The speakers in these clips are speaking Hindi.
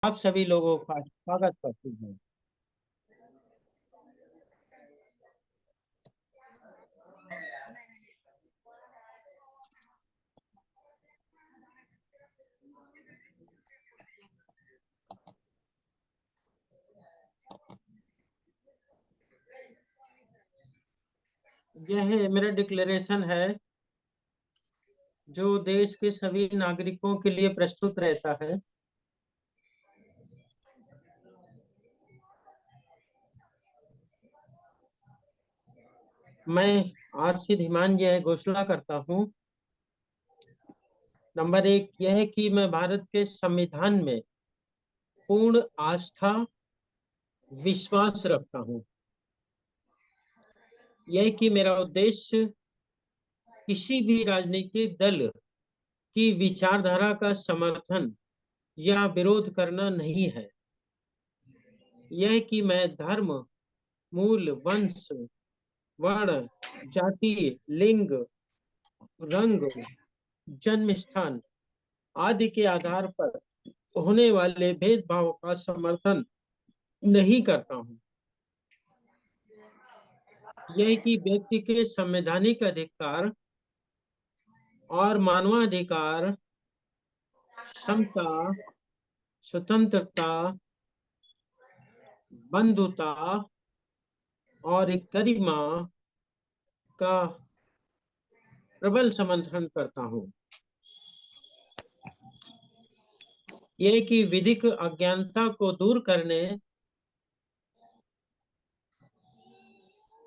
आप सभी लोगों का स्वागत करती हूँ। यह मेरा डिक्लेरेशन है जो देश के सभी नागरिकों के लिए प्रस्तुत रहता है। मैं आरसी धीमान यह घोषणा करता हूँ। नंबर एक यह है कि मैं भारत के संविधान में पूर्ण आस्था विश्वास रखता हूँ। यह कि मेरा उद्देश्य किसी भी राजनीतिक दल की विचारधारा का समर्थन या विरोध करना नहीं है। यह कि मैं धर्म, मूल, वंश, वर्ण, जाति, लिंग, रंग, जन्म स्थान आदि के आधार पर होने वाले भेदभाव का समर्थन नहीं करता हूँ। यह कि व्यक्ति के संवैधानिक अधिकार और मानवाधिकार, समता, स्वतंत्रता, बंधुता और गरिमा का प्रबल समर्थन करता हूँ। यह कि विधिक अज्ञानता को दूर करने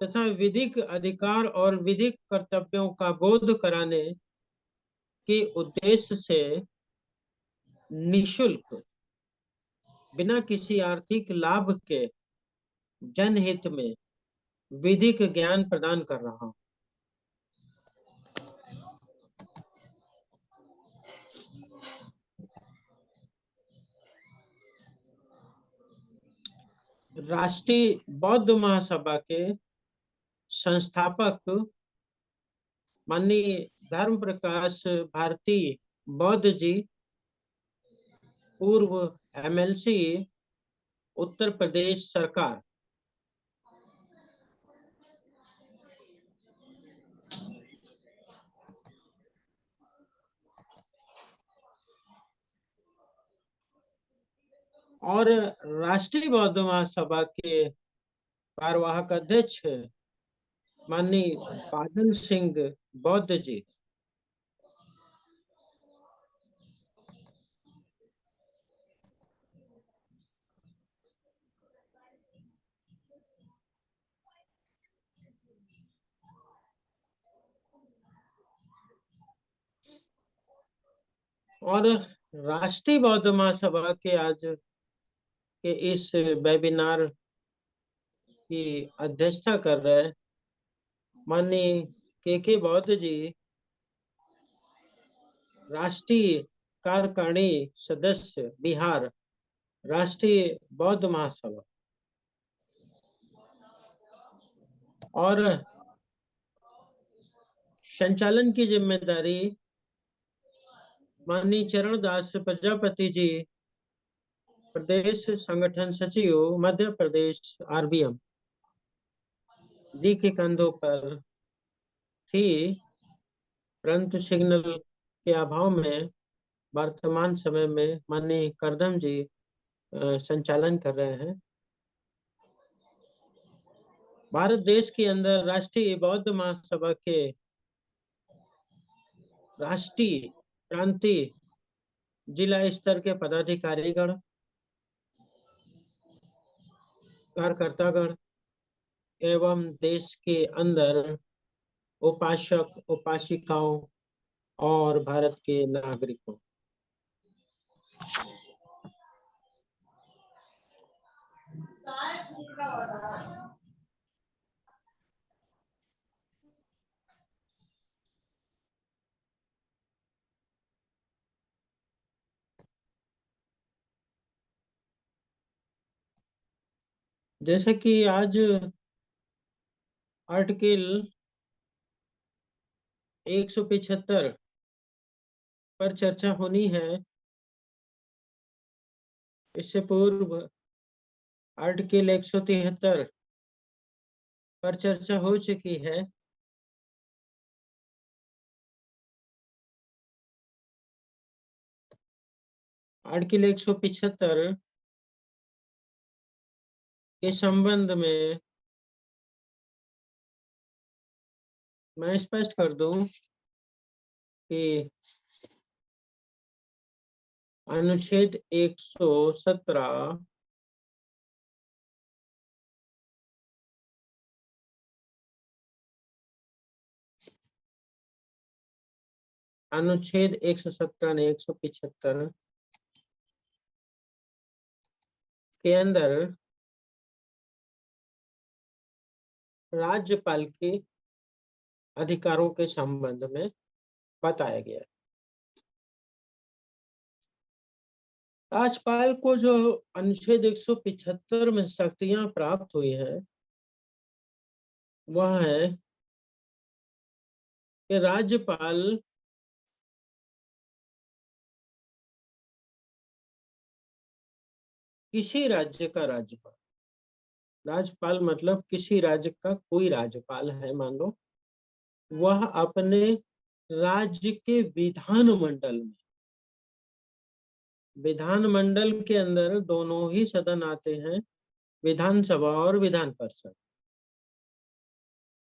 तथा विधिक अधिकार और विधिक कर्तव्यों का बोध कराने के उद्देश्य से निशुल्क, बिना किसी आर्थिक लाभ के, जनहित में विधिक ज्ञान प्रदान कर रहा हूं। राष्ट्रीय बौद्ध महासभा के संस्थापक माननीय धर्म प्रकाश भारती बौद्ध जी, पूर्व एमएलसी, उत्तर प्रदेश सरकार। और राष्ट्रीय बौद्ध महासभा के कार्यवाहक अध्यक्ष माननीय बादल सिंह बौद्ध जी। और राष्ट्रीय बौद्ध महासभा के आज के इस वेबिनार की अध्यक्षता कर रहे माननीय के बौद्ध जी, राष्ट्रीय कार्यकारिणी सदस्य बिहार, राष्ट्रीय बौद्ध महासभा। और संचालन की जिम्मेदारी माननीय चरणदास प्रजापति जी, प्रदेश संगठन सचिव मध्य प्रदेश आरबीएम जी के कंधों पर थी, परंतु सिग्नल के अभाव में वर्तमान समय में माननीय करदम जी संचालन कर रहे हैं। भारत देश के अंदर राष्ट्रीय बौद्ध महासभा के राष्ट्रीय, प्रांतीय, जिला स्तर के पदाधिकारीगण, कार्यकर्तागण एवं देश के अंदर उपासक, उपासिकाओं और भारत के नागरिकों, जैसे कि आज आर्टिकल 175 पर चर्चा होनी है। इससे पूर्व आर्टिकल 173 पर चर्चा हो चुकी है। आर्टिकल 175 के संबंध में मैं स्पष्ट कर दूं कि अनुच्छेद 117 अनुच्छेद 117 ने 175 के अंदर राज्यपाल के अधिकारों के संबंध में बताया गया है। राज्यपाल को जो अनुच्छेद 175 में शक्तियां प्राप्त हुई है वह है कि राज्यपाल किसी राज्य का राज्यपाल, राज्यपाल मतलब किसी राज्य का कोई राज्यपाल है मान लो, वह अपने राज्य के विधानमंडल के अंदर दोनों ही सदन आते हैं, विधानसभा और विधान परिषद।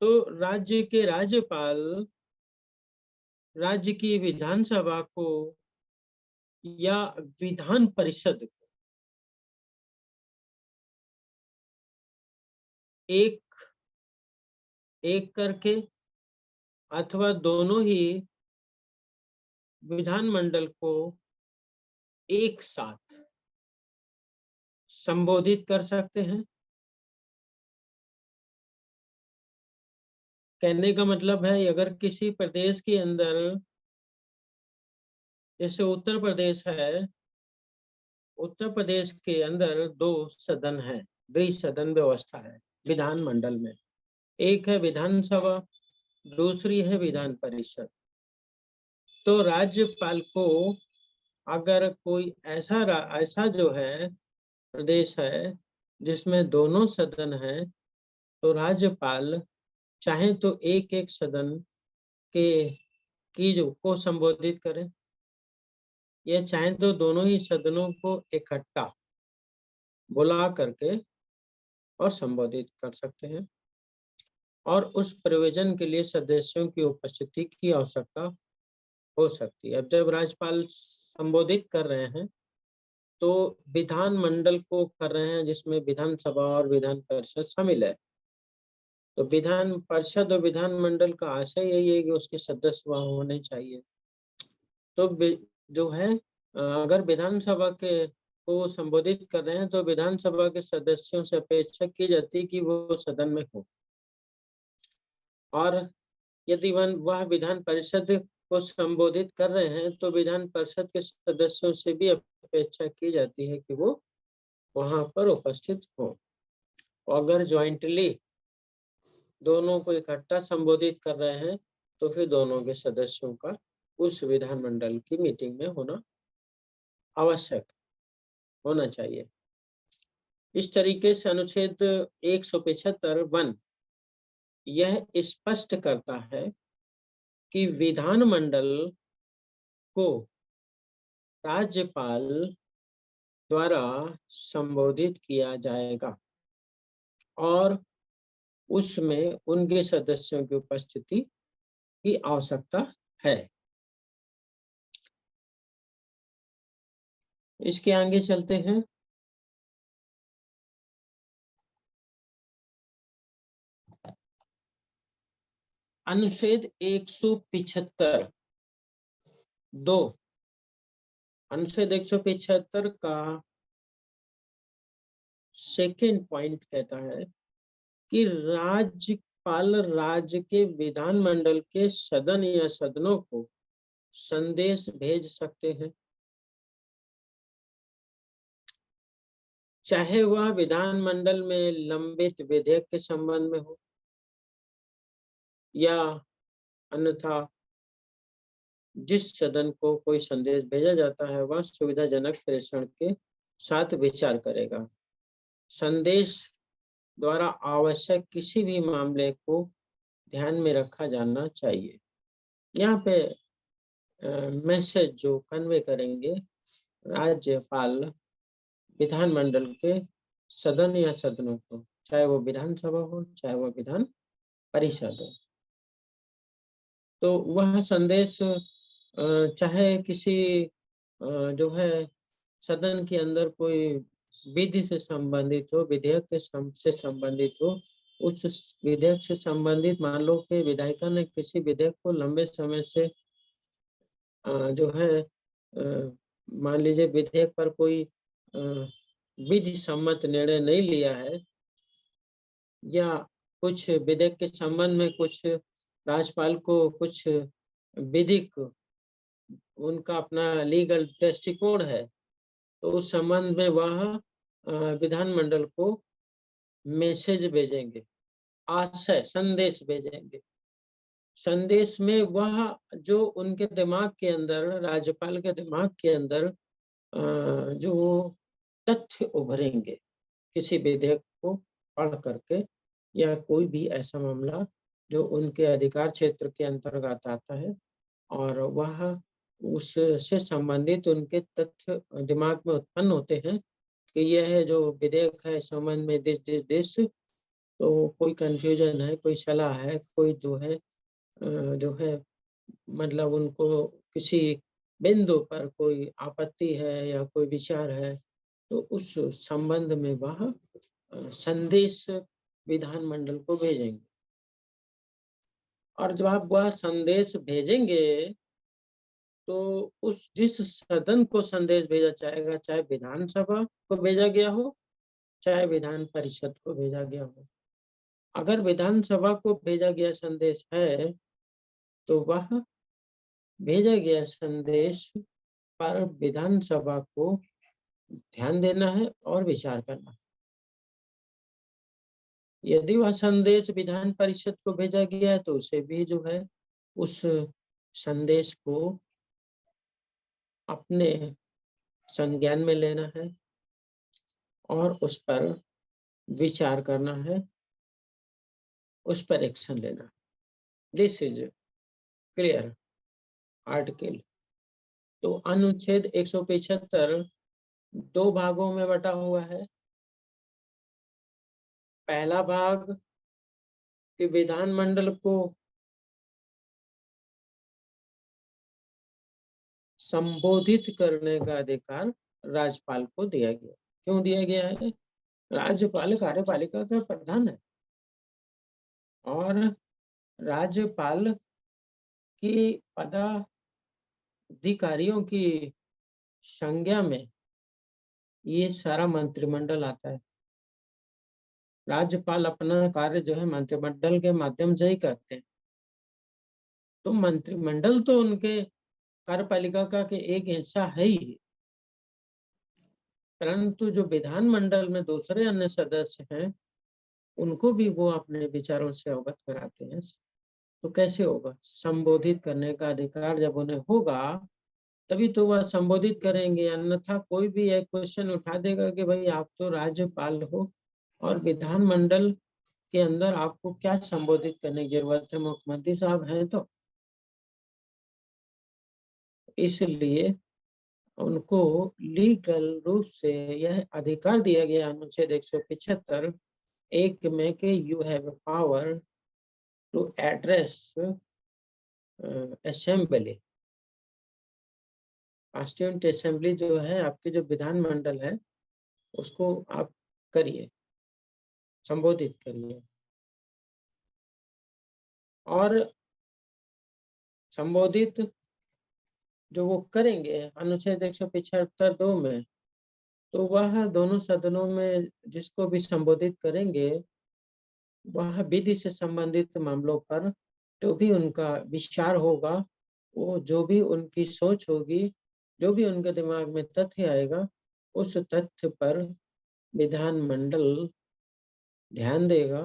तो राज्य के राज्यपाल राज्य की विधानसभा को या विधान परिषद को एक एक करके अथवा दोनों ही विधानमंडल को एक साथ संबोधित कर सकते हैं। कहने का मतलब है अगर किसी प्रदेश के अंदर, जैसे उत्तर प्रदेश है, उत्तर प्रदेश के अंदर 2 सदन है, द्विसदन व्यवस्था है विधानमंडल में। एक है विधानसभा, दूसरी है विधान परिषद। तो राज्यपाल को अगर कोई ऐसा जो है प्रदेश है जिसमें दोनों सदन है, तो राज्यपाल चाहे तो एक एक सदन के की जो को संबोधित करें, या चाहे तो दोनों ही सदनों को इकट्ठा बुला करके और संबोधित कर सकते हैं। और उस प्रयोजन के लिए सदस्यों की उपस्थिति की आवश्यकता हो सकती है। अब जब राज्यपाल संबोधित कर रहे हैं तो विधानमंडल को कर रहे हैं जिसमें विधानसभा और विधान परिषद शामिल है। तो विधान परिषद और विधानमंडल का आशय यही है कि उसके सदस्य वहाँ होने चाहिए। तो जो है अगर विधानसभा के को संबोधित कर रहे हैं तो विधानसभा के सदस्यों से अपेक्षा की जाती है कि वो सदन में हो, और यदि वह विधान परिषद को संबोधित कर रहे हैं तो विधान परिषद के सदस्यों से भी अपेक्षा की जाती है कि वो वहां पर उपस्थित हो। अगर ज्वाइंटली दोनों को इकट्ठा संबोधित कर रहे हैं तो फिर दोनों के सदस्यों का उस विधानमंडल की मीटिंग में होना आवश्यक होना चाहिए। इस तरीके से अनुच्छेद 175(1) यह स्पष्ट करता है कि विधानमंडल को राज्यपाल द्वारा संबोधित किया जाएगा और उसमें उनके सदस्यों की उपस्थिति की आवश्यकता है। इसके आगे चलते हैं। अनुच्छेद 175(2) अनुच्छेद 175 का सेकेंड पॉइंट कहता है कि राज्यपाल राज्य के विधानमंडल के सदन या सदनों को संदेश भेज सकते हैं, चाहे वह विधानमंडल में लंबित विधेयक के संबंध में हो या अन्यथा जिस सदन को कोई संदेश भेजा जाता है वह सुविधाजनक प्रेषण के साथ विचार करेगा। संदेश द्वारा आवश्यक किसी भी मामले को ध्यान में रखा जाना चाहिए। यहाँ पे मैसेज जो कन्वे करेंगे राज्यपाल विधानमंडल के सदन या सदनों को, चाहे वो विधानसभा हो चाहे वो विधान परिषद हो, तो वह संदेश चाहे किसी जो है सदन के अंदर कोई विधि से संबंधित हो, विधेयक के से संबंधित हो, उस विधेयक से संबंधित मान लो कि विधायिका ने किसी विधेयक को लंबे समय से जो है मान लीजिए विधेयक पर कोई विधि सम्मत निर्णय नहीं लिया है, या कुछ विधेयक के संबंध में कुछ राज्यपाल को कुछ विधिक उनका अपना लीगल दृष्टिकोण है, तो उस संबंध में वह विधानमंडल को मैसेज भेजेंगे, आशय संदेश भेजेंगे। संदेश में वह जो उनके दिमाग के अंदर, राज्यपाल के दिमाग के अंदर जो तथ्य उभरेंगे किसी विधेयक को पढ़ करके, या कोई भी ऐसा मामला जो उनके अधिकार क्षेत्र के अंतर्गत आता है, और वह उससे संबंधित उनके तथ्य दिमाग में उत्पन्न होते हैं कि यह जो विधेयक है इस संबंध में दिस, तो कोई कंफ्यूजन है, कोई सलाह है, कोई जो है मतलब उनको किसी बिंदु पर कोई आपत्ति है या कोई विचार है, तो उस संबंध में वह संदेश विधानमंडल को भेजेंगे। और जब आप वह संदेश भेजेंगे तो उस जिस सदन को संदेश भेजा जाएगा, चाहे विधानसभा को भेजा गया हो चाहे विधान परिषद को भेजा गया हो, अगर विधानसभा को भेजा गया संदेश है तो वह भेजा गया संदेश पर विधानसभा को ध्यान देना है और विचार करना है। यदि वह संदेश विधान परिषद को भेजा गया है तो उसे भी जो है उस संदेश को अपने संज्ञान में लेना है और उस पर विचार करना है, उस पर एक्शन लेना है। This is clear article. तो अनुच्छेद 175 दो भागों में बटा हुआ है। पहला भाग कि विधानमंडल को संबोधित करने का अधिकार राज्यपाल को दिया गया। क्यों दिया गया है? राज्यपाल कार्यपालिका का प्रधान है और राज्यपाल की पदाधिकारियों की संज्ञा में ये सारा मंत्रिमंडल आता है। राज्यपाल अपना कार्य जो है मंत्रिमंडल के माध्यम से ही करते हैं, तो मंत्रिमंडल तो उनके कार्यपालिका का के एक हिस्सा है ही, परंतु जो विधानमंडल में दूसरे अन्य सदस्य हैं उनको भी वो अपने विचारों से अवगत कराते हैं। तो कैसे होगा? संबोधित करने का अधिकार जब उन्हें होगा तभी तो वह संबोधित करेंगे, अन्यथा कोई भी एक क्वेश्चन उठा देगा कि भाई आप तो राज्यपाल हो और विधानमंडल के अंदर आपको क्या संबोधित करने की जरूरत है, मुख्यमंत्री साहब हैं तो। इसलिए उनको लीगल रूप से यह अधिकार दिया गया अनुच्छेद 175 एक में कि you have power to address assembly. Constituent assembly जो है आपके जो विधानमंडल है उसको आप करिए, संबोधित करिए। और संबोधित जो वो करेंगे अनुच्छेद 175 2 में, तो वह दोनों सदनों में जिसको भी संबोधित करेंगे वह विधि से संबंधित मामलों पर जो भी उनका विचार होगा, वो जो भी उनकी सोच होगी, जो भी उनके दिमाग में तथ्य आएगा, उस तथ्य पर विधानमंडल ध्यान देगा,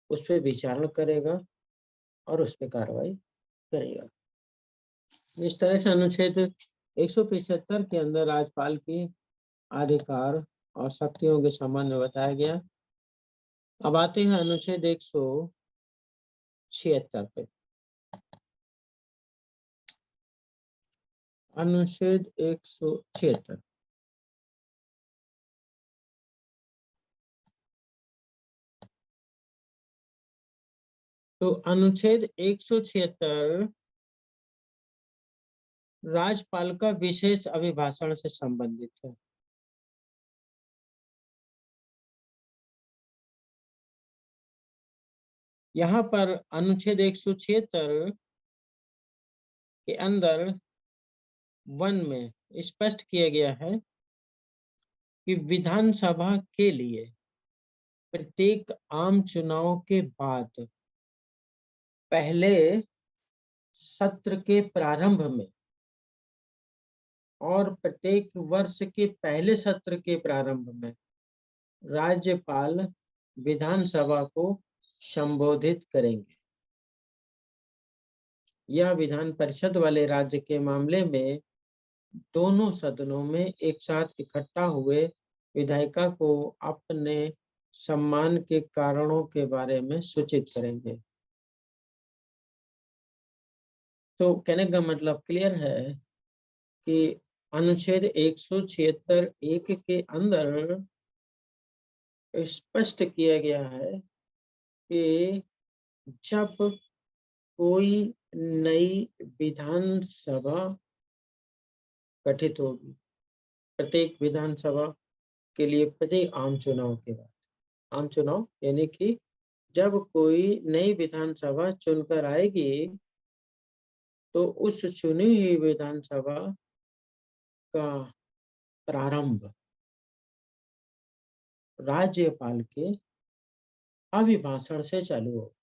उस पर विचार करेगा और उस पर कार्रवाई करेगा। इस तरह से अनुच्छेद 175 के अंदर राज्यपाल की अधिकार और शक्तियों के संबंध में बताया गया। अब आते हैं अनुच्छेद 176 पे। अनुच्छेद 176। तो अनुच्छेद 176 राज्यपाल का विशेष अभिभाषण से संबंधित है। यहाँ पर अनुच्छेद 176 के अंदर 1 में स्पष्ट किया गया है कि विधानसभा के लिए प्रत्येक आम चुनाव के बाद पहले सत्र के प्रारंभ में और प्रत्येक वर्ष के पहले सत्र के प्रारंभ में राज्यपाल विधानसभा को संबोधित करेंगे। यह विधान परिषद वाले राज्य के मामले में दोनों सदनों में एक साथ इकट्ठा हुए विधायिका को अपने सम्मान के कारणों के बारे में सूचित करेंगे। तो कहने का मतलब क्लियर है कि अनुच्छेद 176(1) के अंदर स्पष्ट किया गया है कि जब कोई नई विधानसभा गठित होगी, प्रत्येक विधानसभा के लिए प्रत्येक आम चुनाव के बाद, आम चुनाव यानी कि जब कोई नई विधानसभा चुनकर आएगी तो उस चुनी हुई विधानसभा का प्रारंभ राज्यपाल के अभिभाषण से चालू हो।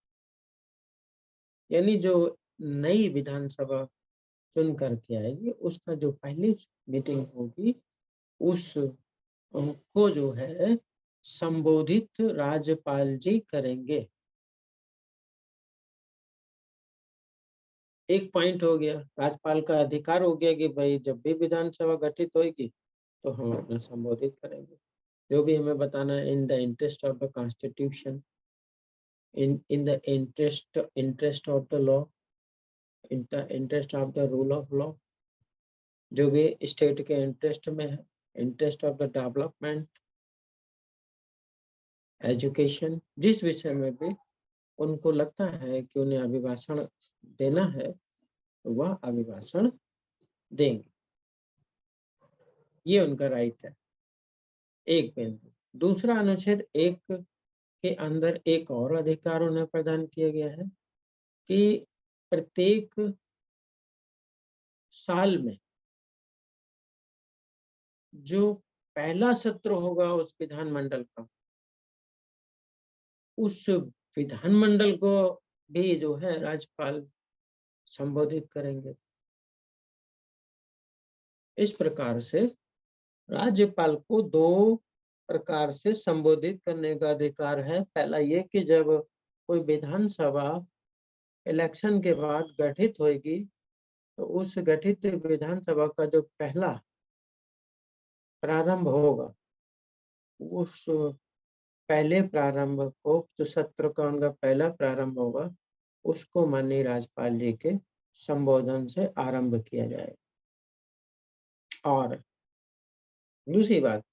यानी जो नई विधानसभा चुन करके आएगी उसका जो पहली मीटिंग होगी उसको जो है संबोधित राज्यपाल जी करेंगे। एक पॉइंट हो गया, राज्यपाल का अधिकार हो गया कि भाई जब भी विधानसभा गठित होगी तो हम अपना संबोधित करेंगे, जो भी हमें बताना है in the interest of the constitution, in the interest of the law, in the interest of the rule of law, जो भी स्टेट के इंटरेस्ट में है, interest of the development, education, जिस विषय में भी उनको लगता है कि उन्हें अभिभाषण देना है तो वह अभिभाषण देंगे। ये उनका राइट है। एक बिंदु। दूसरा, अनुच्छेद 1 के अंदर एक और अधिकार उन्हें प्रदान किया गया है कि प्रत्येक साल में जो पहला सत्र होगा उस विधानमंडल का, उस विधानमंडल को भी जो है राज्यपाल संबोधित करेंगे। इस प्रकार से राज्यपाल को 2 प्रकार से संबोधित करने का अधिकार है। पहला ये कि जब कोई विधानसभा इलेक्शन के बाद गठित होगी तो उस गठित विधानसभा का जो पहला प्रारंभ होगा उस पहले प्रारंभ को, जो सत्र का उनका पहला प्रारंभ होगा उसको माननीय राज्यपाल जी के संबोधन से आरंभ किया जाएगा। और दूसरी बात,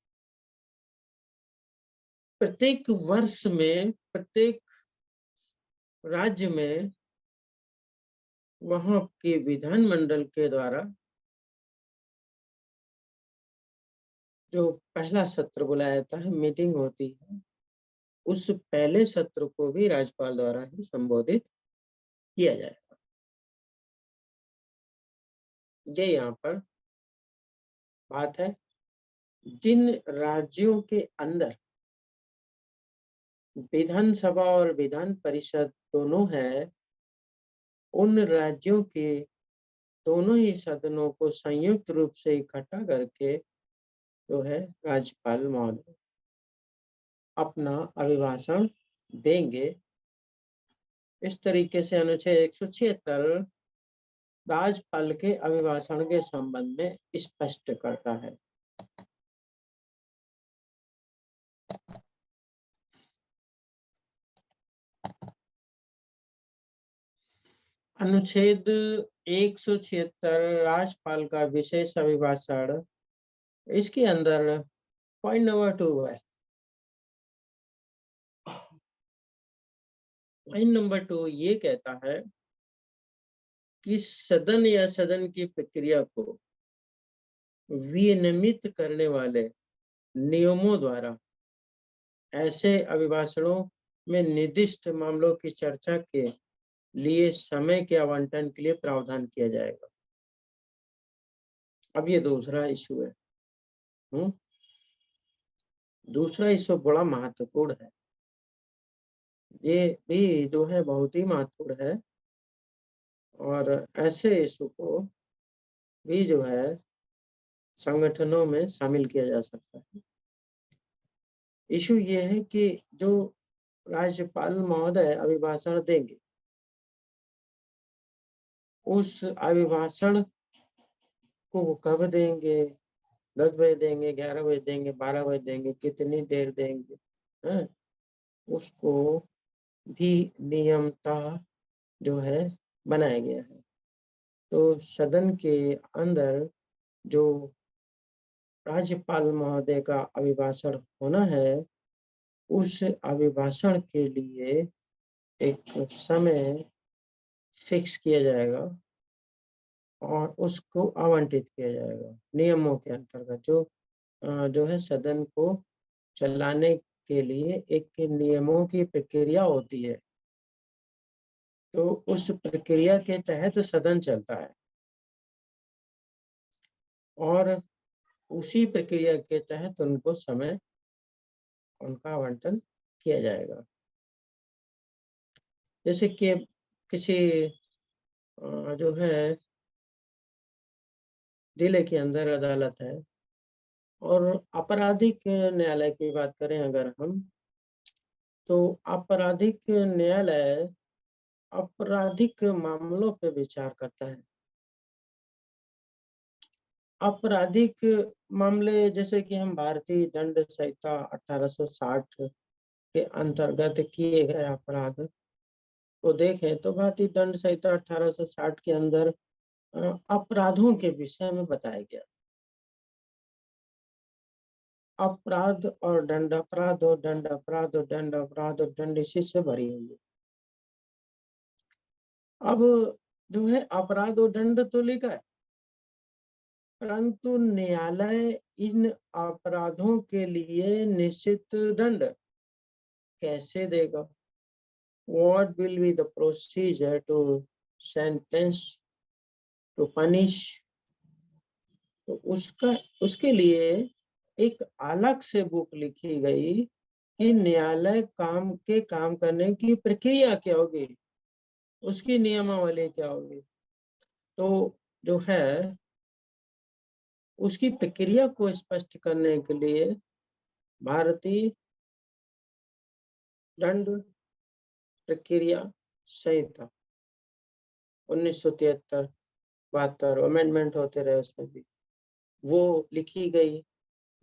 प्रत्येक वर्ष में प्रत्येक राज्य में वहां के विधानमंडल के द्वारा जो पहला सत्र बुलाया जाता है, मीटिंग होती है, उस पहले सत्र को भी राज्यपाल द्वारा ही संबोधित किया जाएगा। ये यहाँ पर बात है। जिन राज्यों के अंदर विधानसभा और विधान परिषद दोनों है, उन राज्यों के दोनों ही सदनों को संयुक्त रूप से इकट्ठा करके जो है राज्यपाल महोदय अपना अभिभाषण देंगे। इस तरीके से अनुच्छेद 176 राज्यपाल के अभिभाषण के संबंध में स्पष्ट करता है। अनुच्छेद 176 राज्यपाल का विशेष अभिभाषण, इसके अंदर पॉइंट नंबर 2 है। पॉइंट नंबर 2 ये कहता है कि सदन या सदन की प्रक्रिया को विनियमित करने वाले नियमों द्वारा ऐसे अभिभाषणों में निर्दिष्ट मामलों की चर्चा के लिए समय के आवंटन के लिए प्रावधान किया जाएगा। अब ये दूसरा इशू है। दूसरा इशू बड़ा महत्वपूर्ण है। ये भी जो है बहुत ही महत्वपूर्ण है और ऐसे इशू को भी जो है संगठनों में शामिल किया जा सकता है। इशू ये है कि जो राज्यपाल महोदय अभिभाषण देंगे, उस अभिभाषण को वो कब देंगे, 10 बजे देंगे, 11 बजे देंगे, 12 बजे देंगे, कितनी देर देंगे, है उसको भी नियमतः जो है बनाया गया है। तो सदन के अंदर जो राज्यपाल महोदय का अभिभाषण होना है, उस अभिभाषण के लिए एक समय फिक्स किया जाएगा और उसको आवंटित किया जाएगा नियमों के अंतर्गत। जो है सदन को चलाने के लिए एक नियमों की प्रक्रिया होती है, तो उस प्रक्रिया के तहत सदन चलता है और उसी प्रक्रिया के तहत उनको समय उनका आवंटन किया जाएगा। जैसे कि किसी जो है जिले के अंदर अदालत है और आपराधिक न्यायालय की बात करें अगर हम, तो आपराधिक न्यायालय आपराधिक मामलों पे विचार करता है। आपराधिक मामले जैसे कि हम भारतीय दंड संहिता 1860 के अंतर्गत किए गए अपराध को देखें तो भारतीय दंड संहिता 1860 के अंदर अपराधों के विषय में बताया गया। अपराध और दंड, अपराध और दंड, अपराध और दंड, अपराध और दंड, इसी से भरी हुई है। अब जो है अपराध और दंड तो लिखा है, परंतु न्यायालय इन अपराधों के लिए निश्चित दंड कैसे देगा? What will be the procedure to sentence, to punish? तो उसके लिए एक अलग से बुक लिखी गई कि न्यायालय काम करने की प्रक्रिया क्या होगी, उसकी नियमावली क्या होगी। तो जो है उसकी प्रक्रिया को स्पष्ट करने के लिए भारतीय दंड प्रक्रिया संहिता 1973-72 अमेंडमेंट होते रहे, उसमें भी वो लिखी गई।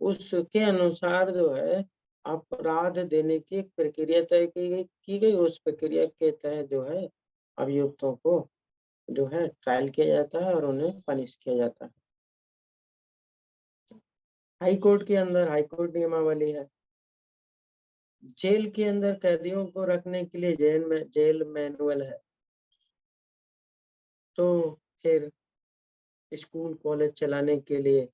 उसके अनुसार जो है अपराध देने की एक प्रक्रिया तय की गई। उस प्रक्रिया के तहत जो है अभियुक्तों को जो है ट्रायल किया जाता है और उन्हें पनिश किया जाता है। हाई कोर्ट के अंदर हाई कोर्ट नियमावली है। जेल के अंदर कैदियों को रखने के लिए जेल मैनुअल है। तो फिर स्कूल कॉलेज चलाने के लिए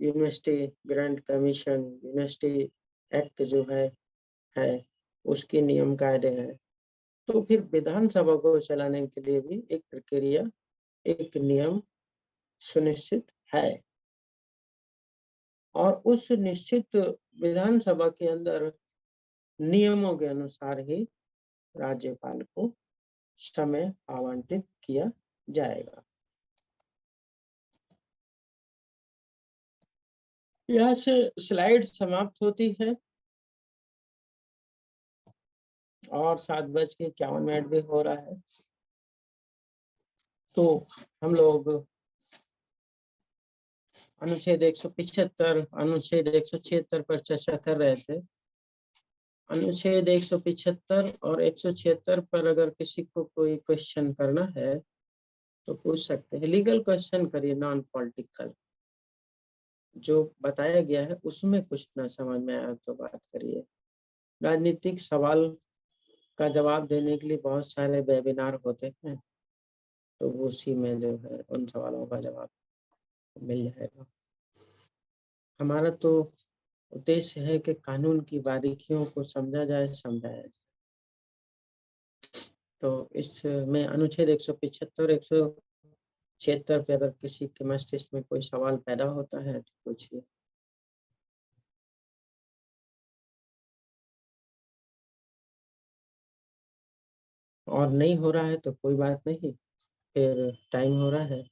university grant commission, university act जो है उसके नियम कायदे हैं। तो फिर विधानसभा को चलाने के लिए भी एक प्रक्रिया, एक नियम सुनिश्चित है और उस निश्चित विधानसभा के अंदर नियमों के अनुसार ही राज्यपाल को समय आवंटित किया जाएगा। यहाँ से स्लाइड समाप्त होती है और 7:51 भी हो रहा है। तो हम लोग अनुच्छेद 175, अनुच्छेद 176 पर चर्चा कर रहे थे। अनुच्छेद 175 और 176 पर अगर किसी को कोई क्वेश्चन करना है तो पूछ सकते हैं। लीगल क्वेश्चन करिए, नॉन पॉलिटिकल। जो बताया गया है उसमें कुछ ना समझ में आया तो बात करिए। राजनीतिक सवाल का जवाब देने के लिए बहुत सारे वेबिनार होते हैं, तो उसी में जो है उन सवालों का जवाब मिल जाएगा। हमारा तो उद्देश्य है कि कानून की बारीकियों को समझा जाए, समझाया जाए। तो इसमें अनुच्छेद 175 176 पे अगर किसी के मस्तिष्क में कोई सवाल पैदा होता है तो पूछिए। और नहीं हो रहा है तो कोई बात नहीं, फिर टाइम हो रहा है,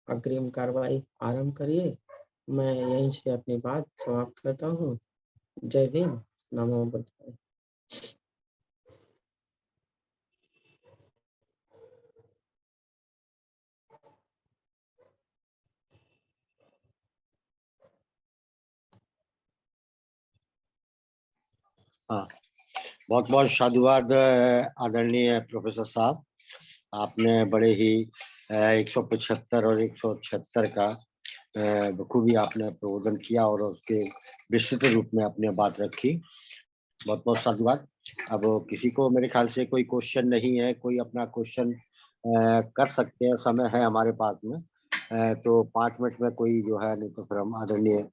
अग्रिम कार्रवाई आरंभ करिए। मैं यहीं से अपनी बात समाप्त करता हूँ। जय भीम, नमो बुद्धाय। हाँ, बहुत बहुत साधुवाद आदरणीय प्रोफेसर साहब। आपने बड़े ही 175 और 176 का बखूबी आपने प्रबोधन किया और उसके विस्तृत रूप में आपने बात रखी। बहुत बहुत साधुवाद। अब किसी को मेरे ख्याल से कोई क्वेश्चन नहीं है, कोई अपना क्वेश्चन कर सकते हैं, समय है हमारे पास में। तो 5 मिनट में कोई जो है, नहीं तो फिर हम आदरणीय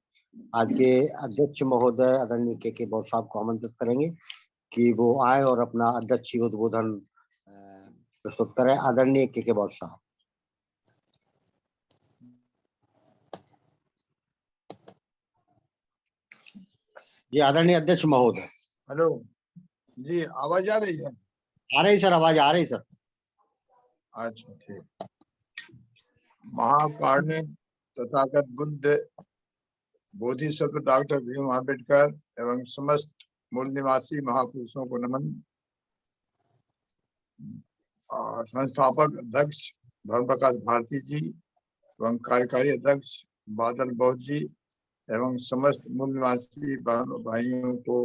आज के अध्यक्ष महोदय आदरणीय के बॉस साहब को आमंत्रित करेंगे कि वो आए और अपना अध्यक्षीय उद्बोधन प्रस्तुत करें। आदरणीय के बॉस साहब। जी आदरणीय अध्यक्ष महोदय। हेलो जी, आवाज आ रही है? आ रही सर, आवाज आ रही सर। अच्छा ठीक। महाकारुणिक तथागत बुद्ध बोधिसत्व डॉक्टर भीम अम्बेडकर एवं समस्त मूल निवासी महापुरुषों को नमन। संस्थापक अध्यक्ष धर्म प्रकाश भारती जी एवं कार्यकारी अध्यक्ष बादल बौद्ध जी एवं समस्त मूल निवासी बहनों भाइयों को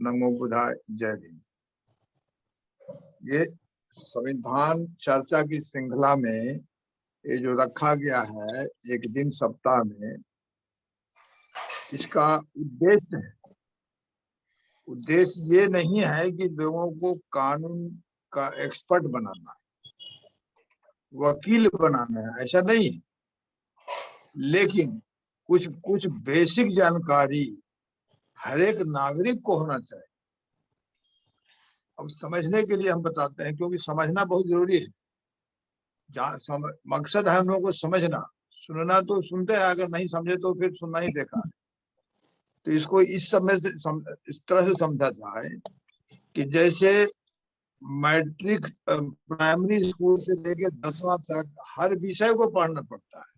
नमो बुद्धाय, जय भीम। ये संविधान चर्चा की श्रृंखला में ये जो रखा गया है एक दिन सप्ताह में, इसका उद्देश्य ये नहीं है कि लोगों को कानून का एक्सपर्ट बनाना है, वकील बनाना है, ऐसा नहीं है। लेकिन कुछ बेसिक जानकारी हर एक नागरिक को होना चाहिए। अब समझने के लिए हम बताते हैं, क्योंकि समझना बहुत जरूरी है। मकसद है हम लोगों को समझना। सुनना तो सुनते हैं, अगर नहीं समझे तो फिर सुनना ही बेकार है। तो इसको इस तरह से समझा जाए कि जैसे मैट्रिक प्राइमरी स्कूल से लेकर 10वां तक हर विषय को पढ़ना पड़ता है।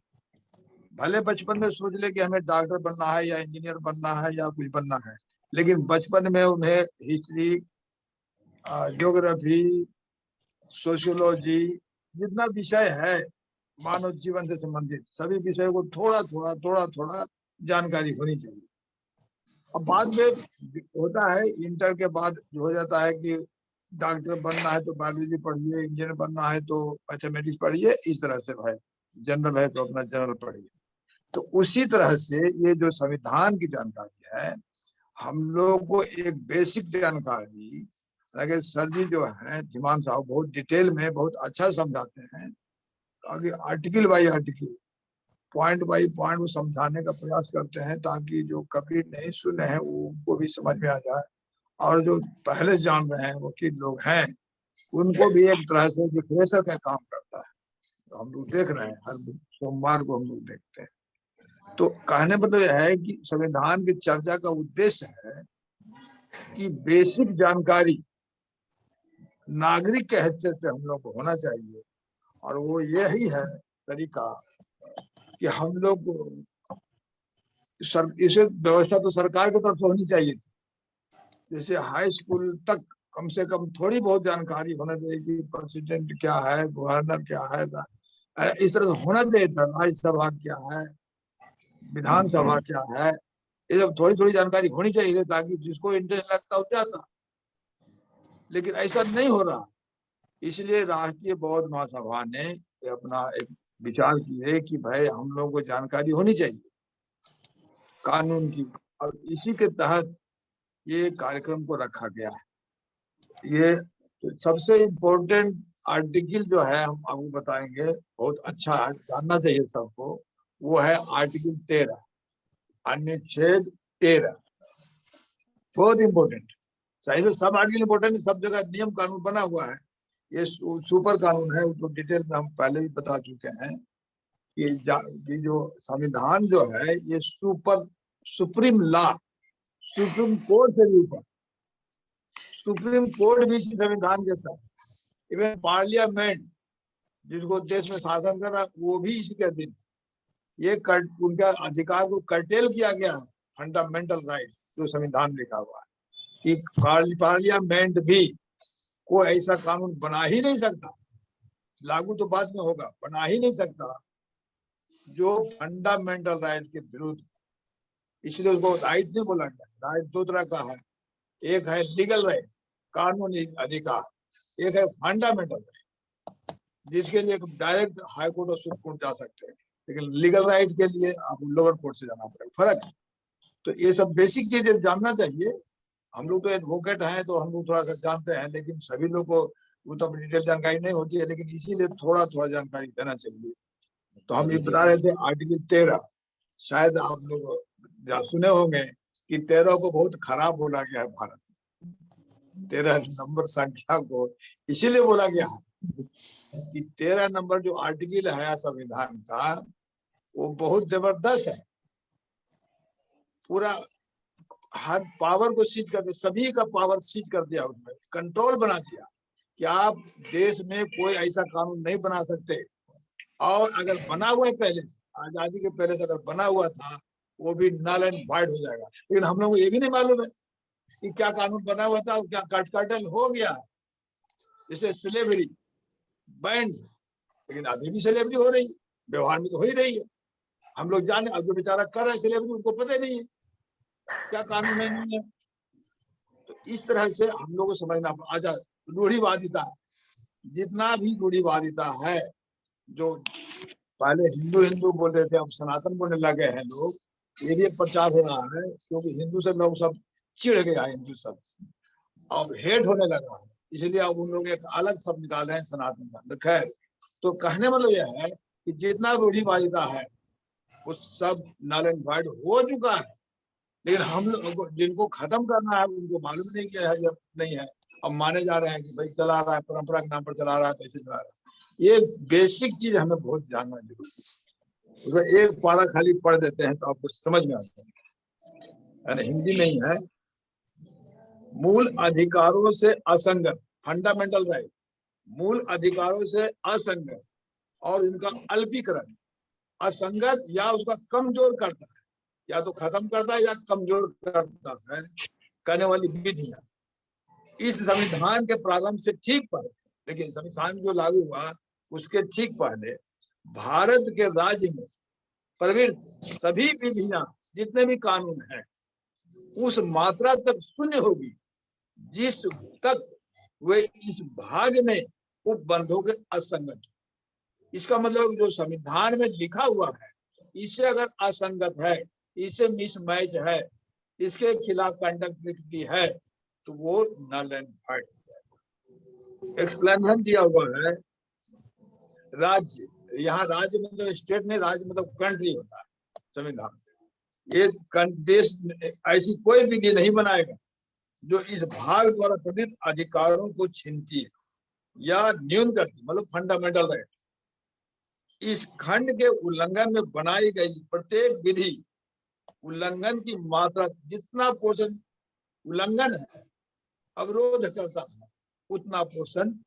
भले बचपन में सोच ले कि हमें डॉक्टर बनना है या इंजीनियर बनना है या कुछ बनना है, लेकिन बचपन में उन्हें हिस्ट्री, ज्योग्राफी, सोशियोलॉजी, जितना विषय है मानव जीवन से संबंधित सभी विषयों को थोड़ा थोड़ा जानकारी होनी चाहिए। अब बाद में होता है, इंटर के बाद जो हो जाता है कि डॉक्टर बनना है तो बायोलॉजी पढ़िए, इंजीनियर बनना है तो मैथमेटिक्स पढ़िए, इस तरह से भाई जनरल है तो अपना जनरल पढ़िए। तो उसी तरह से ये जो संविधान की जानकारी है, हम लोग को एक बेसिक जानकारी, अगर सर जी जो है धीमान साहब बहुत डिटेल में बहुत अच्छा समझाते हैं, आगे article by article, point by point समझाने का प्रयास करते हैं, ताकि जो कभी नहीं सुने हैं वो उनको भी समझ में आ जाए, और जो पहले जान रहे हैं वकील लोग हैं उनको भी एक तरह से रिफ्रेशर का काम करता है। तो हम लोग देख रहे हैं, हर सोमवार को हम लोग देखते हैं। तो कहने मतलब यह है कि संविधान की चर्चा का उद्देश्य है कि बेसिक जानकारी नागरिक के हैसियत से हम लोग को होना चाहिए, और वो यही है तरीका कि हम लोग इसे व्यवस्था तो सरकार की तरफ से होनी चाहिए थी। जैसे हाई स्कूल तक कम से कम थोड़ी बहुत जानकारी होना चाहिए कि प्रेसिडेंट क्या है, गवर्नर क्या है, इस तरह से होना चाहिए था। राज्यसभा क्या है, विधानसभा क्या है, ये सब थोड़ी थोड़ी जानकारी होनी चाहिए ताकि जिसको इंटरेस्ट लगता हो जाता, लेकिन ऐसा नहीं हो रहा। इसलिए राष्ट्रीय बौद्ध महासभा ने अपना एक विचार किए कि भाई हम लोगों को जानकारी होनी चाहिए कानून की, और इसी के तहत ये कार्यक्रम को रखा गया है। ये तो सबसे इम्पोर्टेंट आर्टिकल जो है हम आपको बताएंगे, बहुत अच्छा है, जानना चाहिए सबको। वो है आर्टिकल 13, अनुच्छेद 13, बहुत इम्पोर्टेंट। सही से सब आर्टिकल इम्पोर्टेंट, सब जगह नियम कानून बना हुआ है। ये सुपर कानून है, तो डिटेल में हम पहले ही बता चुके हैं कि जो संविधान जो है ये सुप्रीम लॉ, सुप्रीम कोर्ट से भी ऊपर, सुप्रीम कोर्ट भी संविधान के साथ, इवन पार्लियामेंट जिनको देश में शासन कर रहा है वो भी इसी के अधीन। ये उनका अधिकार को कर्टेल किया गया है, फंडामेंटल राइट जो संविधान लिखा हुआ है कि पार्लियामेंट भी कोई ऐसा कानून बना ही नहीं सकता, लागू तो बाद में होगा, बना ही नहीं सकता जो फंडामेंटल राइट के विरुद्ध। इसलिए उसको राइट नहीं बोला गया। राइट दो तरह का है, एक है लीगल राइट, कानूनी अधिकार, एक है फंडामेंटल राइट जिसके लिए डायरेक्ट हाई कोर्ट और सुप्रीम कोर्ट जा सकते हैं, लेकिन लीगल राइट के लिए आपको लोअर कोर्ट से जाना पड़ेगा, फर्क है। तो ये सब बेसिक चीजें जानना चाहिए। हम लोग तो एडवोकेट हैं तो हम लोग थोड़ा सा जानते हैं, लेकिन सभी लोग को वो तो डिटेल जानकारी नहीं होती है, लेकिन इसीलिए थोड़ा थोड़ा जानकारी देना चाहिए। तो हम ये बता रहे थे आर्टिकल 13, शायद आप लोग सुने होंगे कि 13 को बहुत खराब बोला गया है भारत में। 13 नंबर संख्या को इसीलिए बोला गया है कि 13 नंबर जो आर्टिकल है संविधान का वो बहुत जबरदस्त है, पूरा हर पावर को सीज कर दिया, सभी का पावर सीज कर दिया, उसमें कंट्रोल बना दिया कि आप देश में कोई ऐसा कानून नहीं बना सकते, और अगर बना हुआ है पहले से, आजादी के पहले से अगर बना हुआ था वो भी नल एंड वॉइड हो जाएगा। लेकिन हम लोग को ये भी नहीं मालूम है कि क्या कानून बना हुआ था और क्या कर्टल हो गया, जैसे स्लेवरी बैंड, लेकिन अभी भी स्लेवरी हो रही है, व्यवहार में तो हो ही रही है। हम लोग जाने, अब जो बेचारा कर रहा है स्लेवरी उनको पता ही नहीं है क्या कानून है। तो इस तरह से हम लोग को समझना आजा रूढ़िवादिता, जितना भी रूढ़िवादिता है, जो पहले हिंदू हिंदू बोल रहे थे अब सनातन बोलने लगे हैं लोग, ये भी एक प्रचार हो रहा है, क्योंकि हिंदू से लोग सब चिढ़ गया, हिंदू सब अब हेट होने लगा है, इसलिए अब उन लोग एक अलग शब्द निकाले हैं सनातन का। खैर, तो कहने मतलब यह है कि जितना रूढ़िवादिता है वो सब नल एंड वॉइड हो चुका है, लेकिन हम लोग जिनको खत्म करना है उनको मालूम नहीं किया है, नहीं है। अब माने जा रहे हैं कि भाई चला रहा है, परंपरा के नाम पर चला रहा है, तो ऐसे चला रहा है। ये बेसिक चीज हमें बहुत जानना जरूरी है। तो एक पारा खाली पढ़ देते हैं तो आपको समझ में आता है, हिंदी में ही है। मूल अधिकारों से असंगत, फंडामेंटल राइट, मूल अधिकारों से असंगत और उनका अल्पीकरण, असंगत या उसका कमजोर करता है, या तो खत्म करता है या कमजोर करता है, करने वाली विधियां इस संविधान के प्रारंभ से ठीक पहले, लेकिन संविधान जो लागू हुआ उसके ठीक पहले भारत के राज्य में प्रवृत्त सभी विधियां, जितने भी कानून हैं, उस मात्रा तक शून्य होगी जिस तक वे इस भाग में उपबंधों के असंगत। इसका मतलब जो संविधान में लिखा हुआ है इससे अगर असंगत है, इससे मिसमैच है, इसके खिलाफ कंडक्टिविटी है, तो वो नल एंड वॉइड। एक्सप्लेनेशन दिया हुआ है। राज्य, यहाँ राज्य मतलब स्टेट नहीं, राज्य मतलब कंट्री होता है संविधान। ये देश ऐसी कोई विधि नहीं बनाएगा जो इस भाग द्वारा प्रदत्त अधिकारों को छीनती है या न्यून करती, मतलब फंडामेंटल राइट। इस खंड के उल्लंघन में बनाई गई प्रत्येक विधि उल्लंघन की मात्रा, जितना पोर्शन उल्लंघन है, अवरोध करता है, उतना पोर्शन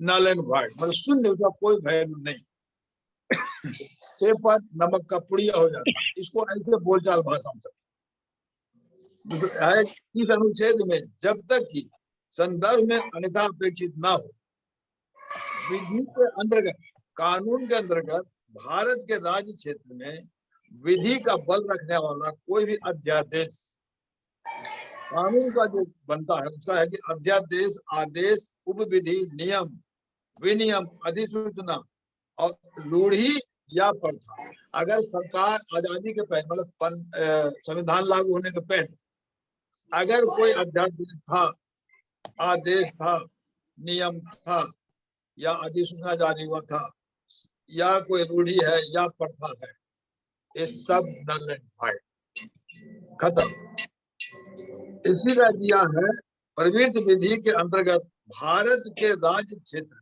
नल एंड वॉइड, मतलब शून्य, उसका कोई वैल्यू नहीं, पेपर नमक का पुड़िया हो जाता है। इसको ऐसे बोलचाल भाषा में है। इस अनुच्छेद में जब तक कि संदर्भ में अन्यथा अपेक्षित ना हो, विधि के अंतर्गत, कानून के अंतर्गत भारत के राज्य क्षेत्र में विधि का बल रखने वाला कोई भी अध्यादेश, कानून का जो बनता है उसका है कि अध्यादेश, आदेश, उपविधि, नियम, विनियम, अधिसूचना और रूढ़ी या प्रथा। अगर सरकार आजादी के पहले मतलब संविधान लागू होने के पहले अगर कोई अध्यादेश था, आदेश था, नियम था या अधिसूचना जारी हुआ था या कोई रूढ़ी है या प्रथा है, ये सब नल एंड वाइड, खत्म। इसीलिए दिया है प्रवृत्त विधि के अंतर्गत भारत के राज्य क्षेत्र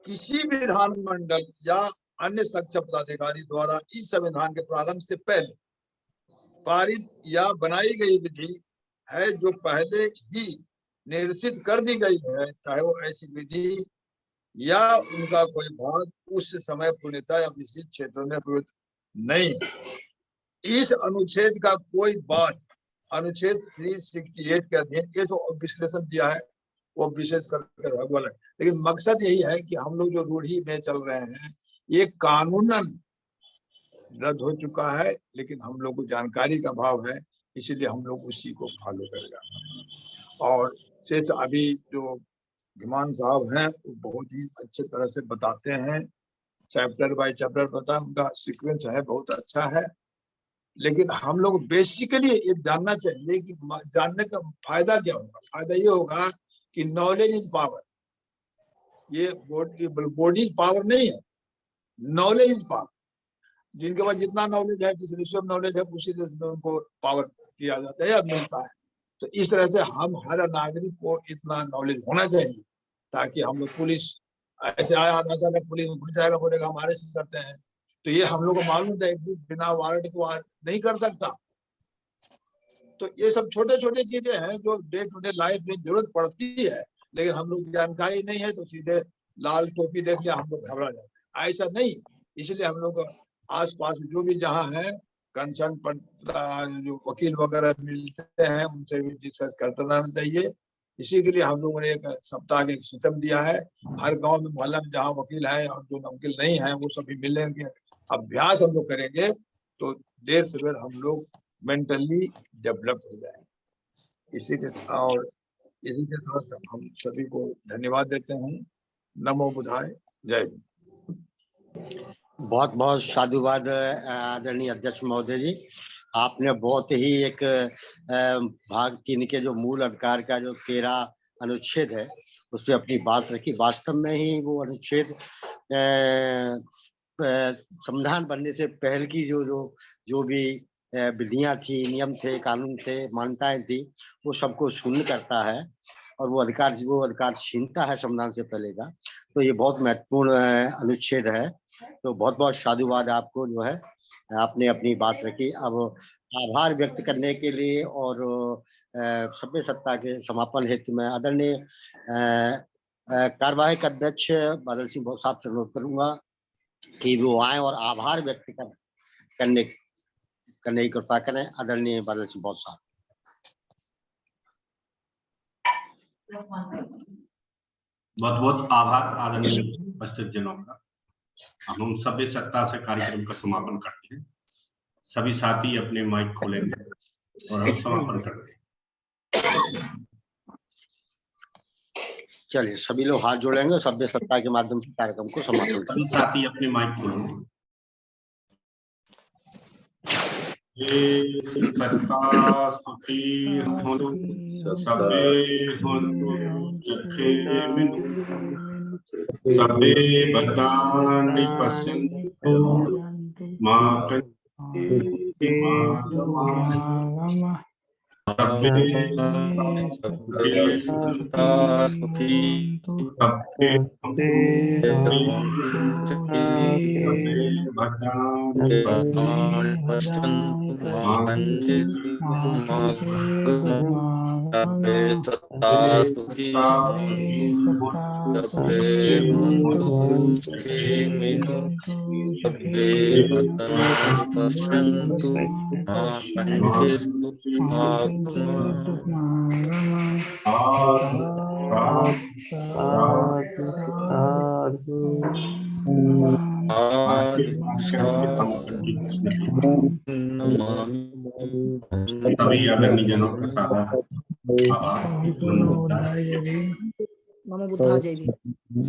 किसी भी विधानमंडल या अन्य सक्षम पदाधिकारी द्वारा इस संविधान के प्रारंभ से पहले पारित या बनाई गई विधि है जो पहले ही निर्देशित कर दी गई है, चाहे वो ऐसी विधि या उनका कोई भाग उस समय पूर्णतः या विशिष्ट क्षेत्रों में प्रयुक्त नहीं है। इस अनुच्छेद का कोई बात अनुच्छेद 368 के अधीन ये तो विश्लेषण दिया है वो विशेष करके भगवान है, लेकिन मकसद यही है कि हम लोग जो रूढ़ी में चल रहे हैं ये कानूनन रद्द हो चुका है, लेकिन हम लोग को जानकारी का अभाव है, इसीलिए हम लोग उसी को फॉलो करेगा। और शेष अभी जो भिमान साहब हैं वो बहुत ही अच्छे तरह से बताते हैं, चैप्टर बाय चैप्टर पता, उनका सीक्वेंस है बहुत अच्छा है। लेकिन हम लोग बेसिकली ये जानना चाहिए कि जानने का फायदा क्या होगा। फायदा ये होगा कि नॉलेज इज पावर, ये बॉडी पावर नहीं है, नॉलेज इज पावर। जिनके पास जितना नॉलेज है, जिस रेशियो में नॉलेज है उसी में उनको पावर दिया जाता है या मिलता है। तो इस तरह से हम हर नागरिक को इतना नॉलेज होना चाहिए ताकि हम लोग, पुलिस ऐसे आया अचानक पुलिस घुस जाएगा, बोलेगा हम अरेस्ट करते हैं, तो ये हम लोग को मालूम है बिना वारंट को नहीं कर सकता। तो ये सब छोटे छोटे चीजें हैं जो डे टू डे लाइफ में जरूरत पड़ती है, लेकिन हम लोग जानकारी नहीं है तो सीधे लाल टोपी देख लिया हम लोग घबरा जाते हैं, ऐसा नहीं। इसलिए हम लोग आस पास जो भी जहाँ है कंसर्न पर जो वकील वगैरह मिलते हैं उनसे भी डिस्कस करते रहना चाहिए। इसी के लिए हम लोगों ने एक सप्ताह का एक सिस्टम दिया है, हर गांव में मोहल्ला में जहाँ वकील है और जो वकील नहीं है वो सभी मिलेंगे, अभ्यास हम लोग करेंगे तो देर से देर हम लोग मेंटली डेवलप हो जाए। इसी के साथ हम सभी को धन्यवाद देते हैं। नमो बुद्धाय, जय हिंद। बहुत बहुत साधुवाद आदरणीय अध्यक्ष महोदय जी। आपने बहुत ही एक भाग 3 के जो मूल अधिकार का जो 13 अनुच्छेद है उस पर अपनी बात रखी। वास्तव में ही वो अनुच्छेद संविधान बनने से पहले की जो भी विधियां थी, नियम थे, कानून थे, मान्यताएं थी, वो सबको शून्य करता है और वो अधिकार छीनता है संविधान से पहले का। तो ये बहुत महत्वपूर्ण अनुच्छेद है। तो बहुत बहुत साधुवाद आपको, जो है आपने अपनी बात रखी। अब आभार व्यक्त करने के लिए और सभ्य सत्ता के समापन हेतु में आदरणीय कार्यवाहक अध्यक्ष बादल सिंह बहुत साहब से अनुरोध करूंगा कि वो आए और आभार व्यक्त करने की कृपा करें। आदरणीय बादल सिंह बहुत साहब। बहुत बहुत आभार आदरणीय उपस्थित जनों का। हम सभ्य सत्ता से कार्यक्रम का समापन करते हैं। सभी साथी अपने माइक खोलेंगे और हम समापन करते हैं। चलिए सभी लोग हाथ जोड़ेंगे, सभ्य सत्ता के माध्यम से कार्यक्रम को समापन करेंगे। सभी साथी अपने माइक खोलेंगे। सत्ता सुखी हों, सबे हों चखे मिनु, सबे बदानि पश्यन्तु मा कंचि माधवा। आज के कार्यक्रम के हम कंटिन्यूअसली सभी आदरणीय जनों का सादर आभार। नमो बुद्धाय जय भीम।